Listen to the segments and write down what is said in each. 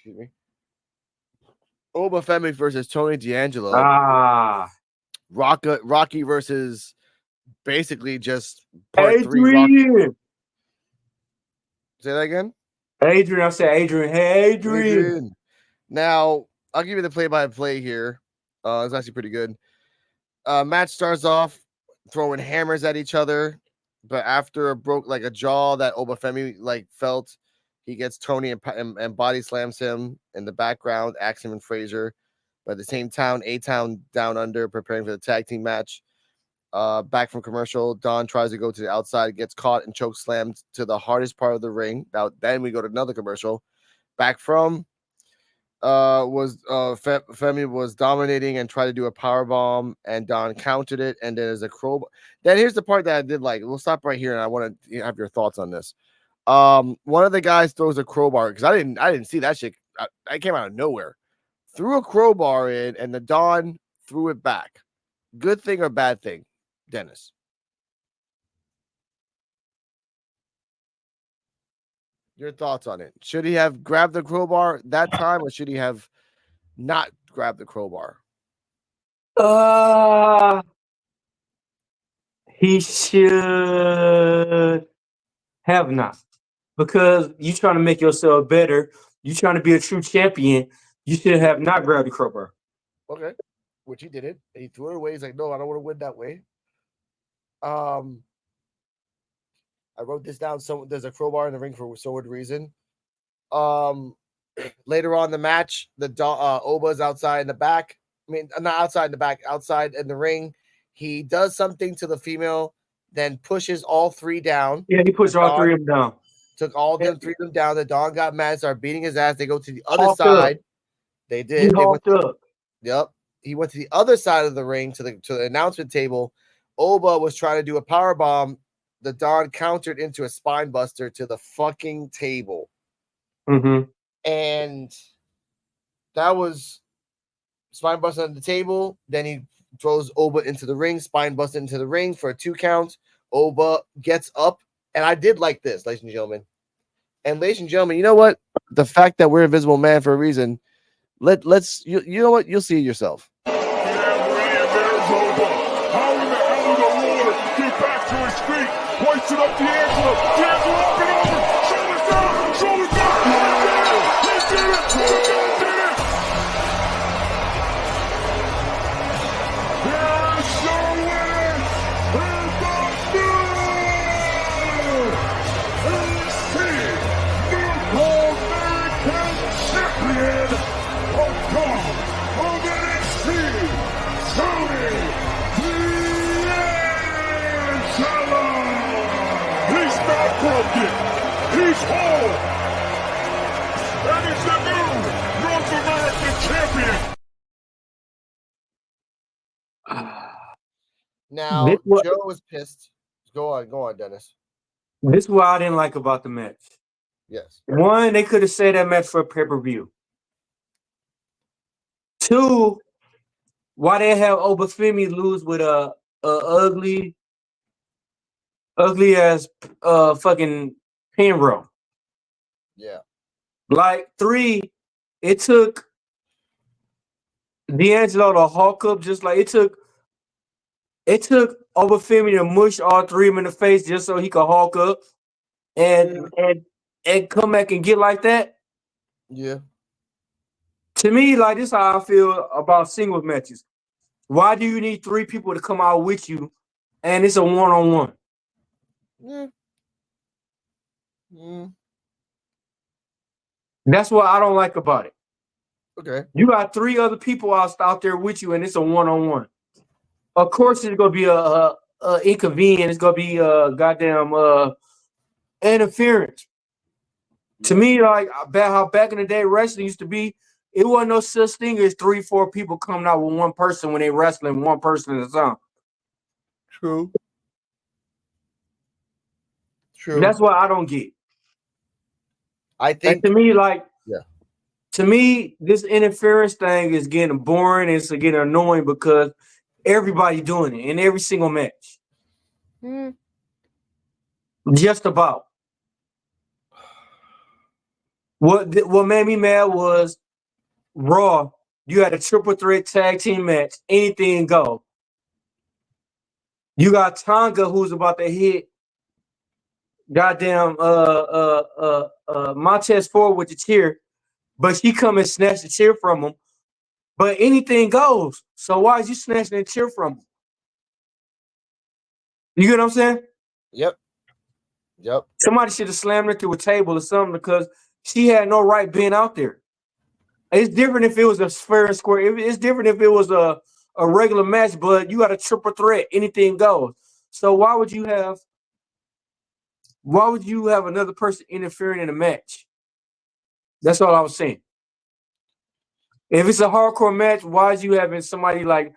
Excuse me. Oba Femi versus Tony D'Angelo. Ah, Rocky versus basically just part 3 Rocky. Adrian. Say that again? Adrian, I said Adrian. Hey, Adrian. Now, I'll give you the play-by-play here. It's actually pretty good. Match starts off throwing hammers at each other, but after a jaw that Obafemi felt, he gets Tony and body slams him in the background, Axiom and Frazier. But at the same time, A-Town down under, preparing for the tag team match. Back from commercial, Don tries to go to the outside, gets caught and choke slammed to the hardest part of the ring. Now, then we go to another commercial. Back from Femi was dominating and tried to do a power bomb, and Don countered it, and then there's a crowbar. Then here's the part that I did like. We'll stop right here, and I want to have your thoughts on this. One of the guys throws a crowbar because I didn't see that shit. I came out of nowhere, threw a crowbar in, and the Don threw it back. Good thing or bad thing, Dennis? Your thoughts on it? Should he have grabbed the crowbar that time, or should he have not grabbed the crowbar? He should have not, because you trying to make yourself better. You trying to be a true champion. You should have not grabbed the crowbar. Okay, which he didn't. He threw it away. He's like, no, I don't want to win that way. I wrote this down. So there's a crowbar in the ring for so good reason. Later on in the match, the Oba's outside in the back. I mean, not outside in the back, outside in the ring. He does something to the female, then pushes all 3 down. Yeah, he pushed all 3 of them down. Took all them 3 of them down. The Don got mad, started beating his ass. They go to the other side. They did. He went up. Yep. He went to the other side of the ring to the announcement table. Oba was trying to do a power bomb. The Don countered into a spine buster to the fucking table. Mm-hmm. And that was spine buster on the table. Then he throws Oba into the ring, spine buster into the ring for a 2 count. Oba gets up. And I did like this, ladies and gentlemen. And ladies and gentlemen, you know what? The fact that we're Invisible Man for a reason. Let's you know what? You'll see it yourself. How in the hell of the Lord get back to his feet, hoists it up D'Angelo up and over, shoulders down, he did it, the Don did it. Here's your winner, North American champion of God of NXT, Tony D'Angelo. He's not broken. He's whole. And he's the new North American champion. Now, Joe was pissed. Go on, Dennis. This is what I didn't like about the match. Yes. 1, they could have saved that match for a pay-per-view. 2, why they have Obafemi lose with a ugly ass fucking pin roll. Yeah. 3, it took D'Angelo to hulk up, just like it took Obafemi to mush all 3 of them in the face just so he could hulk up and come back and get like that. Yeah. To me, like, this is how I feel about singles matches. Why do you need 3 people to come out with you and it's a one-on-one? Yeah. Mm. That's what I don't like about it. Okay. You got 3 other people out there with you and it's a one-on-one. Of course, it's gonna be a inconvenience. It's gonna be a goddamn interference. Yeah. To me, like how back in the day wrestling used to be, it wasn't no such thing as 3-4 people coming out with one person when they wrestling one person at a time. True. That's what I don't get. I think, and to me, like, yeah. To me, this interference thing is getting boring. It's getting annoying because everybody doing it in every single match. Just about. What made me mad was Raw. You had a triple threat tag team match. Anything go. You got Tonga who's about to hit goddamn Montez Ford with the chair, but she come and snatch the chair from him. But anything goes. So why is you snatching the chair from him? You get what I'm saying? Yep. Yep. Somebody should have slammed her through a table or something because she had no right being out there. It's different if it was a fair and square. It's different if it was a regular match, but you got a triple threat. Anything goes. So why would you have another person interfering in a match? That's all I was saying. If it's a hardcore match, why is you having somebody like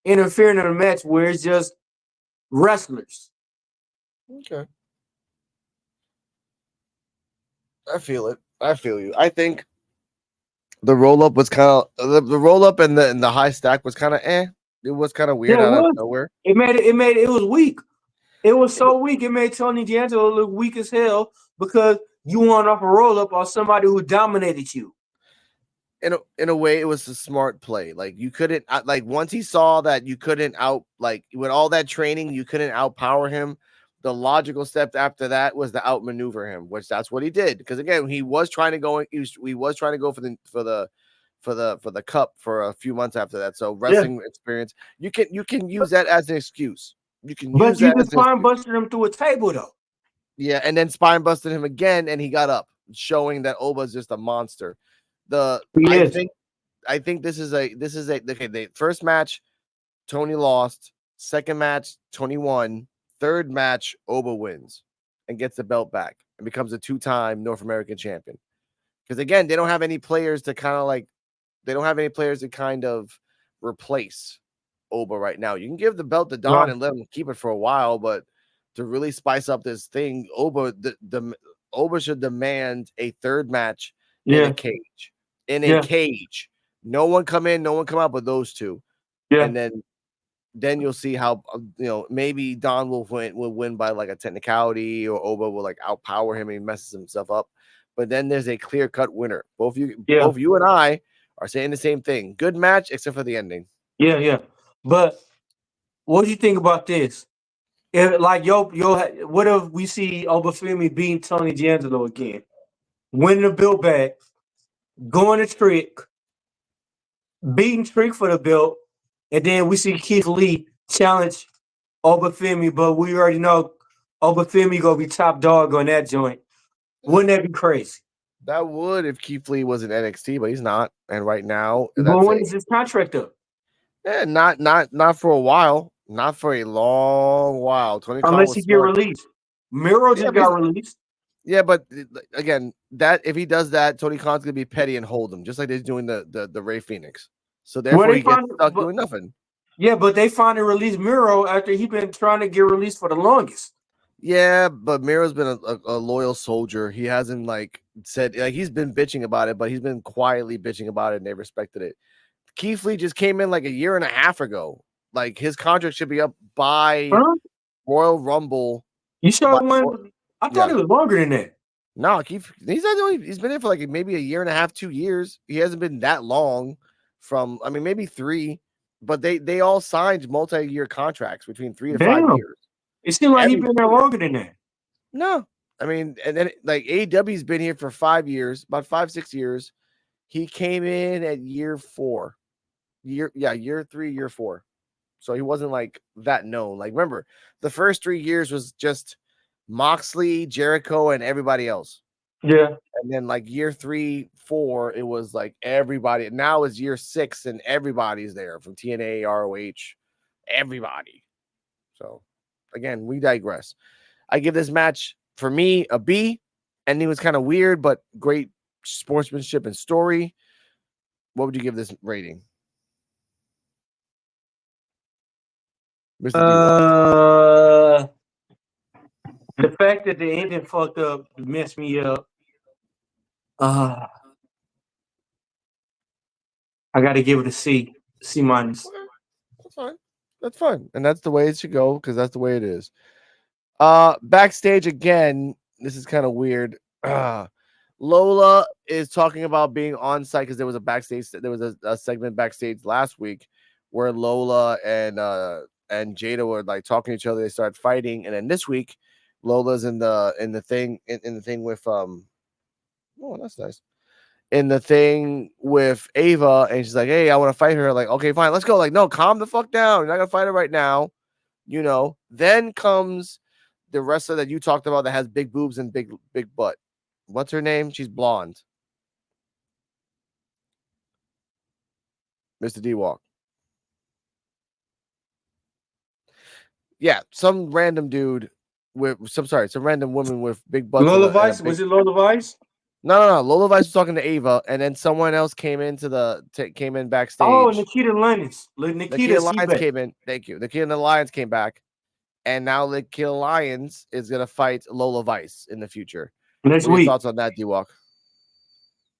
interfering in a match where it's just wrestlers? Okay. I feel it. I feel you. I think the roll up was kind of the roll up and the high stack was kind of It was kind of weird Yeah, it out of was. nowhere. It was weak. It was so weak. It made Tony D'Angelo look weak as hell because you won off a roll up on somebody who dominated you. In a way, it was a smart play. Like you couldn't like once he saw that you couldn't with all that training, you couldn't outpower him. The logical step after that was to outmaneuver him, which that's what he did. Because again, he was trying to go. He was trying to go for the cup for a few months after that. So wrestling experience, you can use that as an excuse. You can use But you that just as an fine excuse. busted him through a table though. Yeah, and then spine busted him again, and he got up, showing that Oba's just a monster. He I is. think this is a okay. The first match, Tony lost. Second match, Tony won. Third match, Oba wins and gets the belt back and becomes a 2-time North American champion. Because again, they don't have any players to kind of replace Oba right now. You can give the belt to Don and let him keep it for a while, but to really spice up this thing, Oba should demand a third match in a cage. In a cage. No one come in, no one come out but those two. Yeah. And then you'll see how maybe Don will win by like a technicality, or Oba will like outpower him and he messes himself up. But then there's a clear-cut winner. Both you and I are saying the same thing. Good match, except for the ending. Yeah. But what do you think about this? If like what if we see Femi beating Tony D'Angelo again, winning the belt back, going to Trick, beating Trick for the belt, and then we see Keith Lee challenge Femi, but we already know Femi gonna be top dog on that joint. Wouldn't that be crazy? That would if Keith Lee was in NXT, but he's not. And right now, But when is his contract up? Not for a while. Not for a long while. Tony Khan Unless was he get smart. released. Miro just got released. Yeah, but again, that if he does that, Tony Khan's gonna be petty and hold him, just like they're doing the Ray Phoenix. So therefore, he gets stuck doing nothing. Yeah, but they finally released Miro after he been trying to get released for the longest. Yeah, but Miro's been a loyal soldier. He hasn't said he's been bitching about it, but he's been quietly bitching about it, and they respected it. Keith Lee just came in like a year and a half ago. Like his contract should be up by Royal Rumble. You sure one? I thought it was longer than that. No, he's been in for like maybe a year and a half, 2 years. He hasn't been that long. Maybe 3, but they all signed multi-year contracts between 3 to 5 years. It seemed like he's been there longer than that. No, and then like AEW's been here for 5 years, about 5-6 years. He came in at year 4, year 3, year 4. So he wasn't like that known. Like remember, the first 3 years was just Moxley, Jericho, and everybody else. Yeah. And then like year 3, 4, it was like everybody. Now it's year 6 and everybody's there from TNA, ROH, everybody. So again, we digress. I give this match for me a B. Ending was kind of weird, but great sportsmanship and story. What would you give this rating? Mr. The fact that the ending fucked up messed me up. I gotta give it a C. C-. That's fine. That's fine. And that's the way it should go, because that's the way it is. Backstage again, this is kind of weird. Lola is talking about being on site because there was a segment backstage last week where Lola and Jada were like talking to each other. They started fighting, and then this week, Lola's in the thing with Oh, that's nice. In the thing with Ava, and she's like, "Hey, I want to fight her." Like, okay, fine, let's go. Like, no, calm the fuck down. You're not gonna fight her right now. Then comes the wrestler that you talked about that has big boobs and big butt. What's her name? She's blonde. Mr. D Walk. Yeah, some random dude some random woman with big butts Lola and a Vice? big. Was it Lola Vice? No. Lola Vice was talking to Ava, and then someone else came came in Oh, backstage. Nikita Lennox. Nikita Nikita Lyons Seaback. came in. Thank you. Nikita Lyons came back, and now Nikita Lyons is gonna fight Lola Vice in the future. Next What are your week. thoughts on that, D Walk?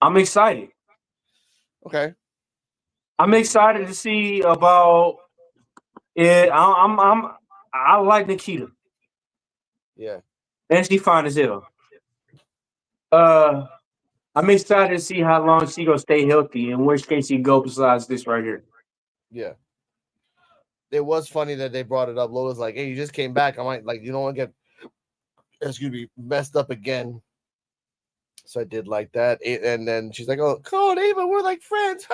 I'm excited. Okay. I'm excited to see about it. I like Nikita. Yeah. And she fine as hell. I'm excited to see how long she gonna stay healthy and where can she go besides this right here. Yeah. It was funny that they brought it up. Lola's like, "Hey, you just came back. I might like you don't want to get messed up again." So I did like that. And then she's like, "Oh, Cole and Ava, we're like friends."